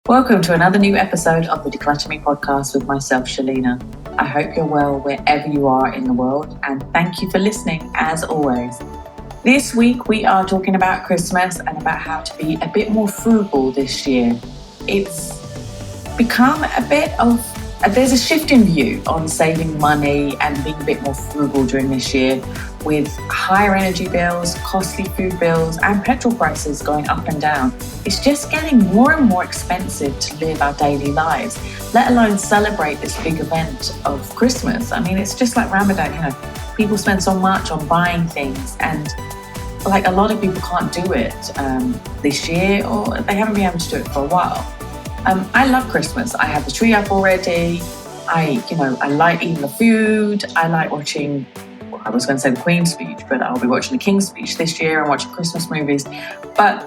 Welcome to another new episode of the Declutter Me podcast with myself, Shelina. I hope you're well wherever you are in the world, and thank you for listening as always. This week we are talking about Christmas and about how to be a bit more frugal this year. It's become there's a shift in view on saving money and being a bit more frugal during this year, with higher energy bills, costly food bills, and petrol prices going up and down. It's just getting more and more expensive to live our daily lives, let alone celebrate this big event of Christmas. I mean, it's just like Ramadan, people spend so much on buying things, and like a lot of people can't do it this year, or they haven't been able to do it for a while. I love Christmas. I have the tree up already. I like eating the food. I like watching, I was going to say the Queen's speech, but I'll be watching the King's speech this year and watching Christmas movies. But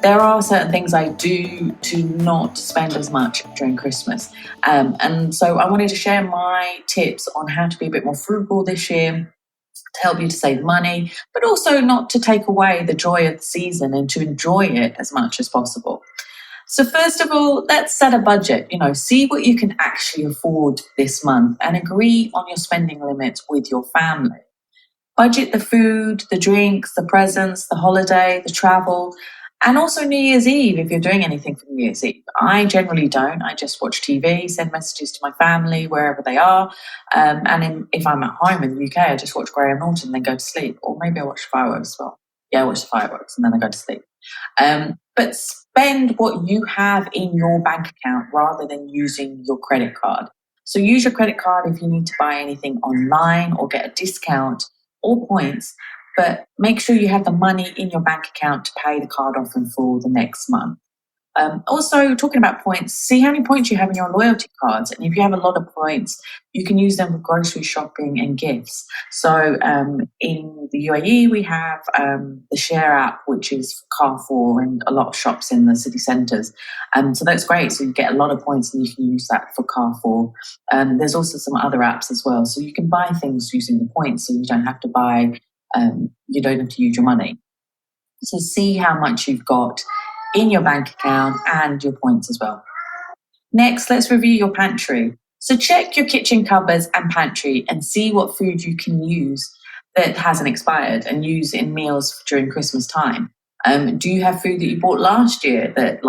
there are certain things I do to not spend as much during Christmas. And so I wanted to share my tips on how to be a bit more frugal this year, to help you to save money, but also not to take away the joy of the season and to enjoy it as much as possible. So first of all, let's set a budget. See what you can actually afford this month and agree on your spending limits with your family. Budget the food, the drinks, the presents, the holiday, the travel, and also New Year's Eve if you're doing anything for New Year's Eve. I generally don't. I just watch TV, send messages to my family wherever they are. If I'm at home in the UK, I just watch Graham Norton and then go to sleep. Or maybe I watch fireworks as well. Yeah, I watch the fireworks and then I go to sleep. But spend what you have in your bank account rather than using your credit card. So use your credit card if you need to buy anything online or get a discount or points, but make sure you have the money in your bank account to pay the card off in full the next month. Also, talking about points, see how many points you have in your loyalty cards. And if you have a lot of points, you can use them for grocery shopping and gifts. So in the UAE, we have the Share app, which is for Carrefour and a lot of shops in the city centres. So that's great. So you get a lot of points and you can use that for Carrefour. There's also some other apps as well. So you can buy things using the points, so you don't have to you don't have to use your money. So see how much you've got in your bank account and your points as well. Next, let's review your pantry. So check your kitchen cupboards and pantry and see what food you can use that hasn't expired and use in meals during Christmas time. Do you have food that you bought last year that,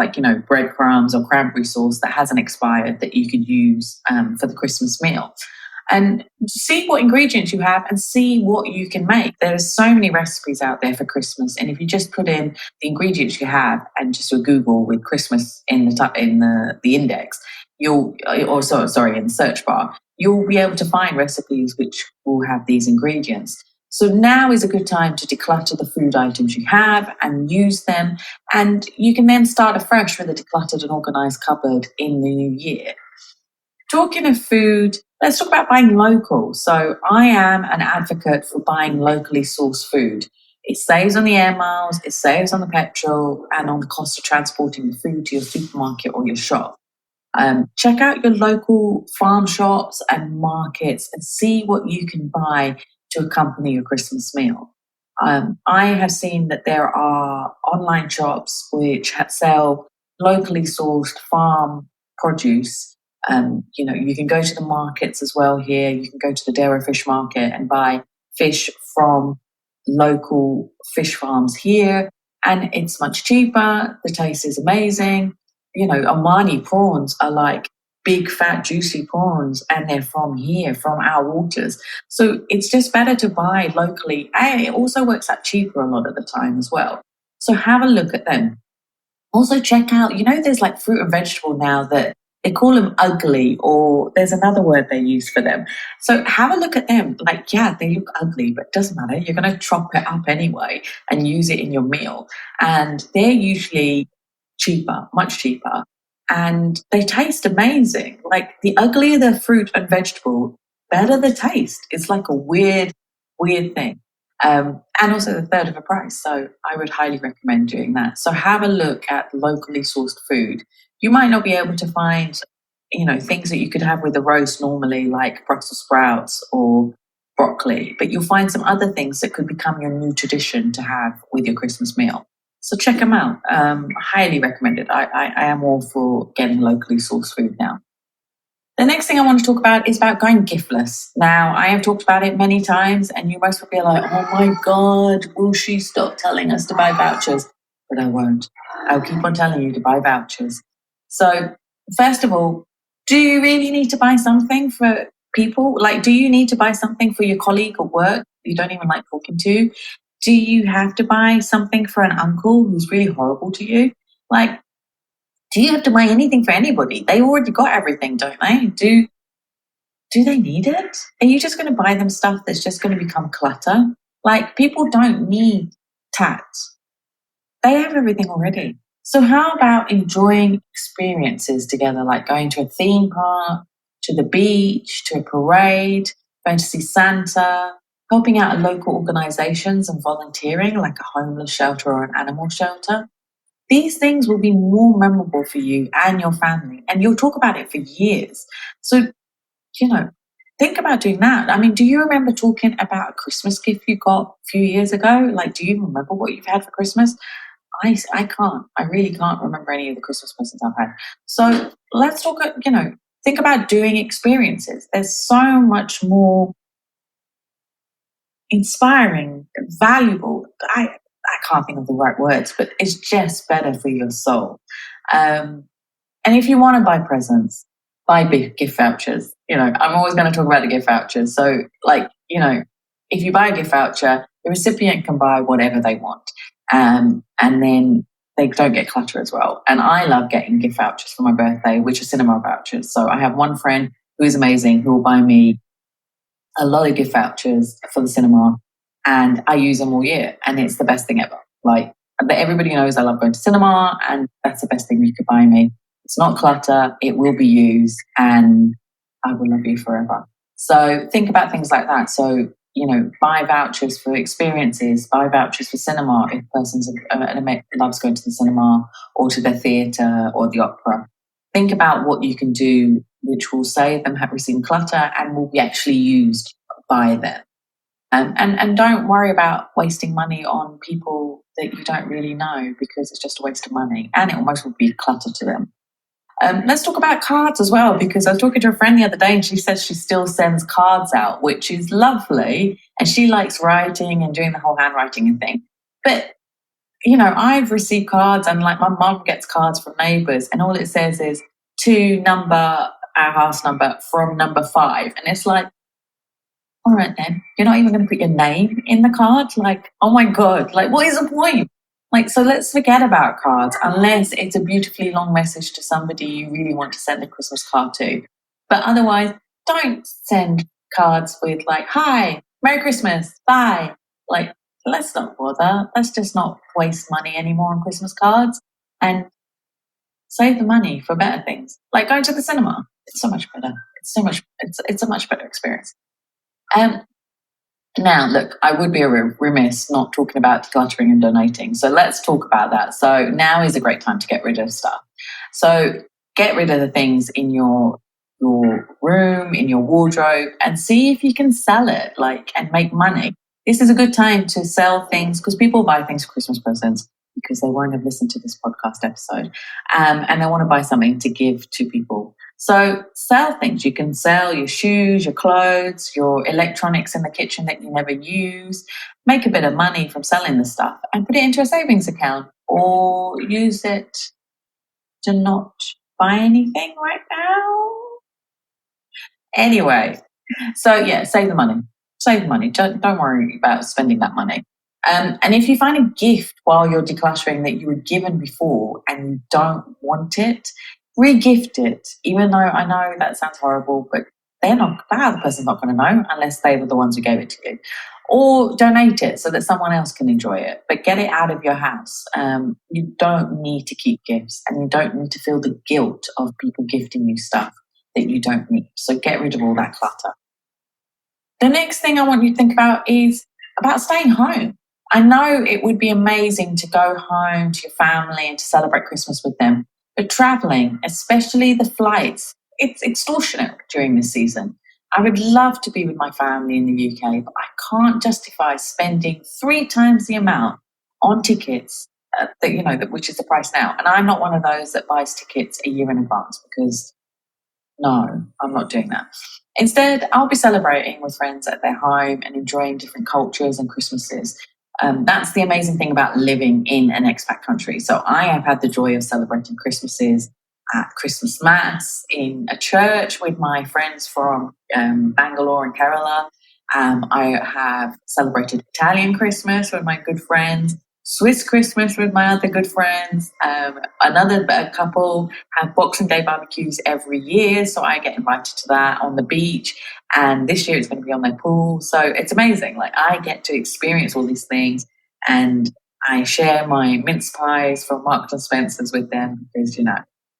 breadcrumbs or cranberry sauce that hasn't expired that you could use for the Christmas meal? And see what ingredients you have and see what you can make. There's so many recipes out there for Christmas, and if you just put in the ingredients you have and just do a Google with Christmas in the index, in the search bar, you'll be able to find recipes which will have these ingredients. So now is a good time to declutter the food items you have and use them, and you can then start afresh with a decluttered and organised cupboard in the new year. Talking of food, let's talk about buying local. So I am an advocate for buying locally sourced food. It saves on the air miles, it saves on the petrol and on the cost of transporting the food to your supermarket or your shop. Check out your local farm shops and markets and see what you can buy to accompany your Christmas meal. I have seen that there are online shops which sell locally sourced farm produce. You can go to the markets as well here. You can go to the Dairy Fish Market and buy fish from local fish farms here, and it's much cheaper. The taste is amazing. Omani prawns are like big, fat, juicy prawns, and they're from here, from our waters. So it's just better to buy locally. And it also works out cheaper a lot of the time as well. So have a look at them. Also check out, there's like fruit and vegetable now that they call them ugly, or there's another word they use for them. So have a look at them. They look ugly, but it doesn't matter. You're going to chop it up anyway and use it in your meal. And they're usually cheaper, much cheaper. And they taste amazing. Like the uglier the fruit and vegetable, better the taste. It's like a weird thing. And also the third of the price. So I would highly recommend doing that. So have a look at locally sourced food. You might not be able to find, things that you could have with a roast normally, like Brussels sprouts or broccoli, but you'll find some other things that could become your new tradition to have with your Christmas meal. So check them out. Highly recommended. I am all for getting locally sourced food now. The next thing I want to talk about is about going giftless. Now, I have talked about it many times, and you most probably are like, oh my God, will she stop telling us to buy vouchers? But I won't. I'll keep on telling you to buy vouchers. So, first of all, do you really need to buy something for people? Like, do you need to buy something for your colleague at work you don't even like talking to? Do you have to buy something for an uncle who's really horrible to you? Like, do you have to buy anything for anybody? They already got everything, don't they? Do they need it? Are you just going to buy them stuff that's just going to become clutter? Like, people don't need tats. They have everything already. So how about enjoying experiences together, like going to a theme park, to the beach, to a parade, going to see Santa, helping out at local organizations and volunteering, like a homeless shelter or an animal shelter? These things will be more memorable for you and your family, and you'll talk about it for years. So, you know, think about doing that. I mean, do you remember talking about a Christmas gift you got a few years ago? Like, do you remember what you've had for Christmas? I can't. I really can't remember any of the Christmas presents I've had. So let's talk, think about doing experiences. There's so much more inspiring, valuable. I can't think of the right words, but it's just better for your soul. And if you want to buy presents, buy big gift vouchers. I'm always going to talk about the gift vouchers. So, if you buy a gift voucher, the recipient can buy whatever they want. And then they don't get clutter as well. And I love getting gift vouchers for my birthday, which are cinema vouchers. So I have one friend who is amazing who will buy me a lot of gift vouchers for the cinema, and I use them all year, and it's the best thing ever. Like, everybody knows I love going to cinema, and that's the best thing you could buy me. It's not clutter, it will be used, and I will love you forever. So think about things like that. So, buy vouchers for experiences, buy vouchers for cinema if a person loves going to the cinema or to the theatre or the opera. Think about what you can do which will save them receiving clutter and will be actually used by them. And don't worry about wasting money on people that you don't really know, because it's just a waste of money and it almost would be clutter to them. Let's talk about cards as well, because I was talking to a friend the other day and she says she still sends cards out, which is lovely. And she likes writing and doing the whole handwriting thing. But, I've received cards, and like my mum gets cards from neighbours, and all it says is to our house number from number 5. And it's like, all right then, you're not even going to put your name in the card? Like, oh my God, like what is the point? Like, so let's forget about cards unless it's a beautifully long message to somebody you really want to send a Christmas card to. But otherwise, don't send cards with like, hi, Merry Christmas, bye. Like, let's not bother. Let's just not waste money anymore on Christmas cards and save the money for better things. Like going to the cinema. It's so much better. It's a much better experience. Now, look, I would be remiss not talking about decluttering and donating. So let's talk about that. So now is a great time to get rid of stuff. So get rid of the things in your room, in your wardrobe, and see if you can sell it, and make money. This is a good time to sell things, because people buy things for Christmas presents because they won't have listened to this podcast episode, and they want to buy something to give to people. So sell things. You can sell your shoes, your clothes, your electronics in the kitchen that you never use. Make a bit of money from selling the stuff and put it into a savings account, or use it to not buy anything right now. Anyway, so yeah, save the money. Save the money. Don't worry about spending that money. And if you find a gift while you're decluttering that you were given before and you don't want it, re-gift it. Even though I know that sounds horrible, but the other person's not going to know unless they were the ones who gave it to you. Or donate it so that someone else can enjoy it, but get it out of your house. You don't need to keep gifts, and you don't need to feel the guilt of people gifting you stuff that you don't need. So get rid of all that clutter. The next thing I want you to think about is about staying home. I know it would be amazing to go home to your family and to celebrate Christmas with them, but traveling, especially the flights, it's extortionate during this season. I would love to be with my family in the UK, but I can't justify spending 3 times the amount on tickets which is the price now. And I'm not one of those that buys tickets a year in advance, because no, I'm not doing that. Instead, I'll be celebrating with friends at their home and enjoying different cultures and Christmases. That's the amazing thing about living in an expat country. So I have had the joy of celebrating Christmases at Christmas Mass in a church with my friends from Bangalore and Kerala. I have celebrated Italian Christmas with my good friends, Swiss Christmas with my other good friends. A couple have Boxing Day barbecues every year, so I get invited to that on the beach. And this year it's going to be on their pool. So it's amazing. Like, I get to experience all these things, and I share my mince pies from Marks and Spencer's with them, because,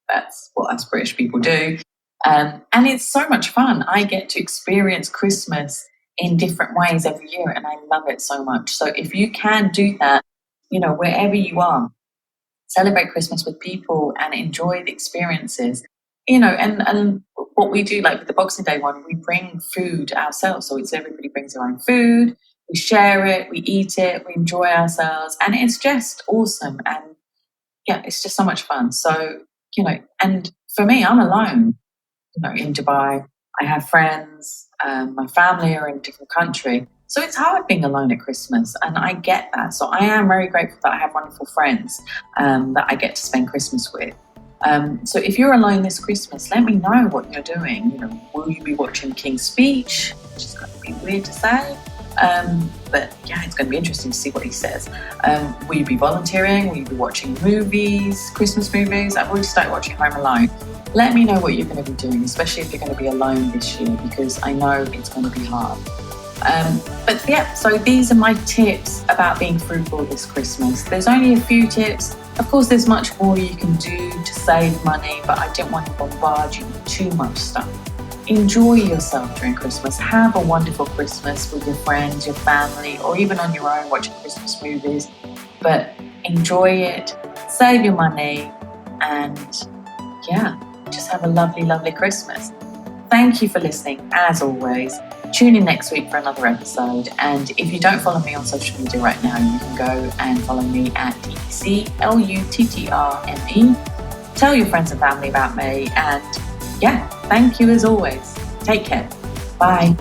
that's what us British people do. And it's so much fun. I get to experience Christmas in different ways every year, and I love it so much. So if you can do that, wherever you are, celebrate Christmas with people and enjoy the experiences. And what we do, like with the Boxing Day one, we bring food ourselves. So it's everybody brings their own food, we share it, we eat it, we enjoy ourselves, and it's just awesome. And yeah, it's just so much fun. So, and for me, I'm alone, in Dubai. I have friends, my family are in a different country. So it's hard being alone at Christmas, and I get that. So I am very grateful that I have wonderful friends that I get to spend Christmas with. So if you're alone this Christmas, let me know what you're doing. Will you be watching King's Speech, which is going to be weird to say, but yeah, it's going to be interesting to see what he says. Will you be volunteering? Will you be watching movies, Christmas movies? I've already started watching Home Alone. Let me know what you're going to be doing, especially if you're going to be alone this year, because I know it's going to be hard. But yeah, so these are my tips about being frugal this Christmas. There's only a few tips. Of course, there's much more you can do to save money, but I didn't want to bombard you with too much stuff. Enjoy yourself during Christmas. Have a wonderful Christmas with your friends, your family, or even on your own watching Christmas movies. But enjoy it, save your money, and yeah, just have a lovely, lovely Christmas. Thank you for listening, as always. Tune in next week for another episode. And if you don't follow me on social media right now, you can go and follow me at DCLUTTRME. Tell your friends and family about me. And yeah, thank you as always. Take care. Bye.